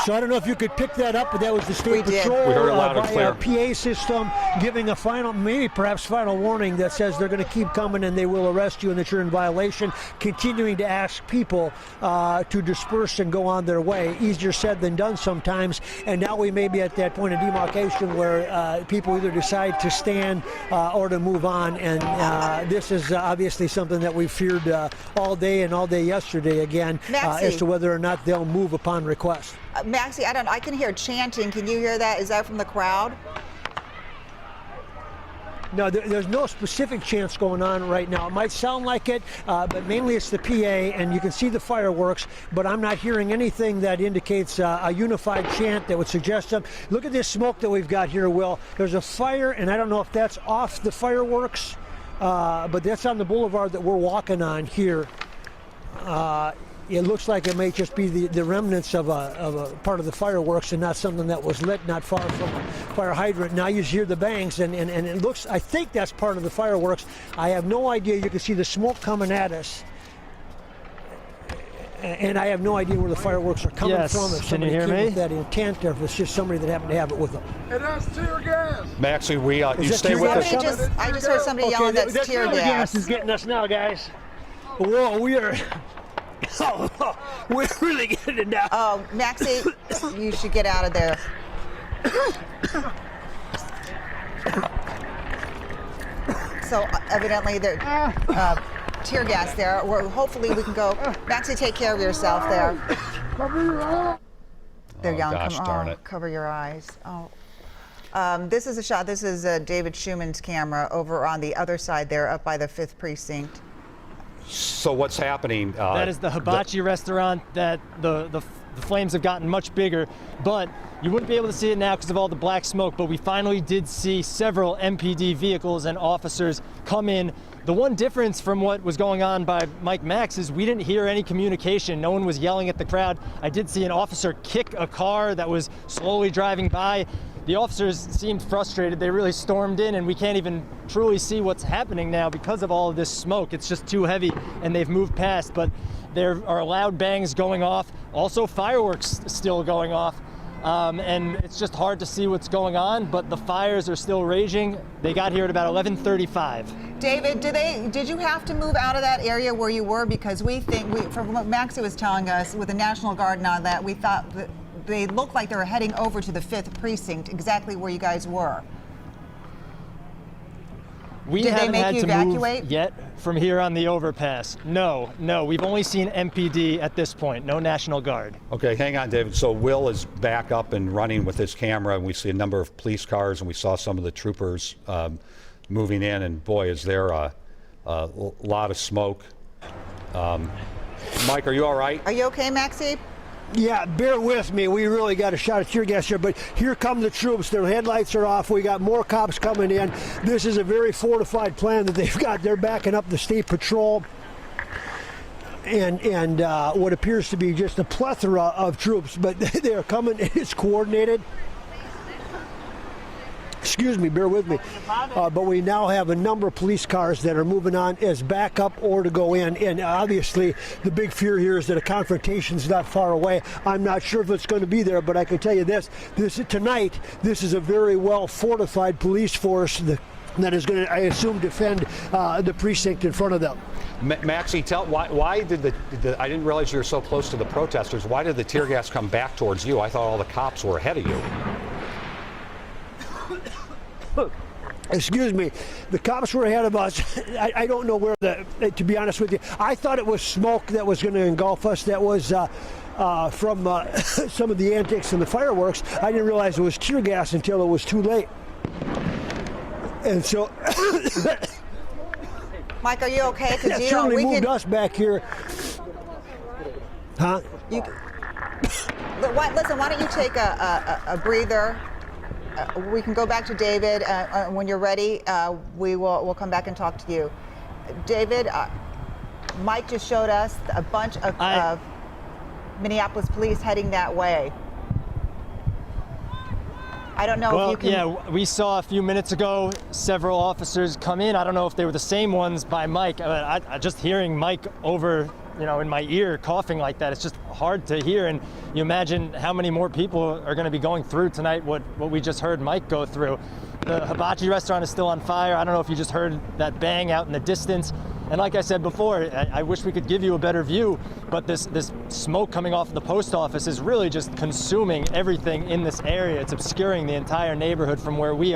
So I don't know if you could pick that up, but that was the state patrol. We heard it loud and clear. PA system giving a final, maybe perhaps final warning that says they're going to keep coming and they will arrest you and that you're in violation, continuing to ask people to disperse and go on their way. Easier said than done sometimes, and now we may be at that point of demarcation where people either decide to stand or to move on, and this is obviously something that we feared all day and all day yesterday again, as to whether or not they'll move upon request. Maxie, I can hear chanting. Can you hear that? Is that from the crowd? No, there's no specific chants going on right now. It might sound like it, but mainly it's the PA, and you can see the fireworks, but I'm not hearing anything that indicates a unified chant that would suggest them. Look at this smoke that we've got here, Will. There's a fire, and I don't know if that's off the fireworks, but that's on the boulevard that we're walking on here. It looks like it may just be the remnants of a part of the fireworks and not something that was lit not far from a fire hydrant. Now you hear the bangs, and it looks, I think that's part of the fireworks. I have no idea. You can see the smoke coming at us, and I have no idea where the fireworks are coming from. If Can you somebody hear came me? with that intent, or if it's just somebody that happened to have it with them. And that's tear gas. Maxie, you stay with us. I just heard somebody yelling that's tear gas. Is getting us now, guys. Whoa, we are. We're really getting it now. Oh, Maxie, you should get out of there. So evidently there's tear gas there. Hopefully we can go. Maxie, take care of yourself there. Cover your eyes. They're yelling, gosh darn it. Cover your eyes. Oh. This is a shot. This is David Schumann's camera over on the other side there, up by the 5th precinct. So what's happening? That is the hibachi restaurant that the flames have gotten much bigger, but you wouldn't be able to see it now because of all the black smoke, but we finally did see several MPD vehicles and officers come in. The one difference from what was going on by Mike Max is we didn't hear any communication. No one was yelling at the crowd. I did see an officer kick a car that was slowly driving by. The officers seemed frustrated. They really stormed in, and we can't even truly see what's happening now because of all of this smoke. It's just too heavy, and they've moved past, but there are loud bangs going off, also fireworks still going off, and it's just hard to see what's going on, but the fires are still raging. They got here at about 11:35. David, did you have to move out of that area where you were? Because from what Maxie was telling us, with the National Guard and all that, we thought that they looked like they were heading over to the 5th precinct, exactly where you guys were. Did they make you evacuate? Move yet from here on the overpass. No, we've only seen MPD at this point, no National Guard. Okay, hang on, David. So Will is back up and running with his camera, and we see a number of police cars, and we saw some of the troopers moving in, and boy, is there a lot of smoke. Mike, are you all right? Are you okay, Maxie? Yeah, bear with me. We really got a shot of tear gas here, but here come the troops. Their headlights are off. We got more cops coming in. This is a very fortified plan that they've got. They're backing up the state patrol and what appears to be just a plethora of troops, but they are coming. It's coordinated. Excuse me, bear with me. But we now have a number of police cars that are moving on as backup or to go in. And obviously, the big fear here is that a confrontation is not far away. I'm not sure if it's going to be there, but I can tell you this tonight, this is a very well fortified police force that is going to, I assume, defend the precinct in front of them. Maxie, why did I didn't realize you were so close to the protesters. Why did the tear gas come back towards you? I thought all the cops were ahead of you. Excuse me, the cops were ahead of us. I don't know where to be honest with you. I thought it was smoke that was going to engulf us. That was from some of the antics and the fireworks. I didn't realize it was tear gas until it was too late. And so, Mike, are you okay? That certainly moved us back here. Huh? Listen, why don't you take a breather? We can go back to David when you're ready. We'll come back and talk to you. David, Mike just showed us a bunch of Minneapolis police heading that way. I don't know if you can... Yeah, we saw a few minutes ago several officers come in. I don't know if they were the same ones by Mike. Just hearing Mike over in my ear coughing like that. It's just hard to hear. And you imagine how many more people are going to be going through tonight what we just heard Mike go through. The hibachi restaurant is still on fire. I don't know if you just heard that bang out in the distance. And like I said before, I wish we could give you a better view, but this smoke coming off of the post office is really just consuming everything in this area. It's obscuring the entire neighborhood from where we are.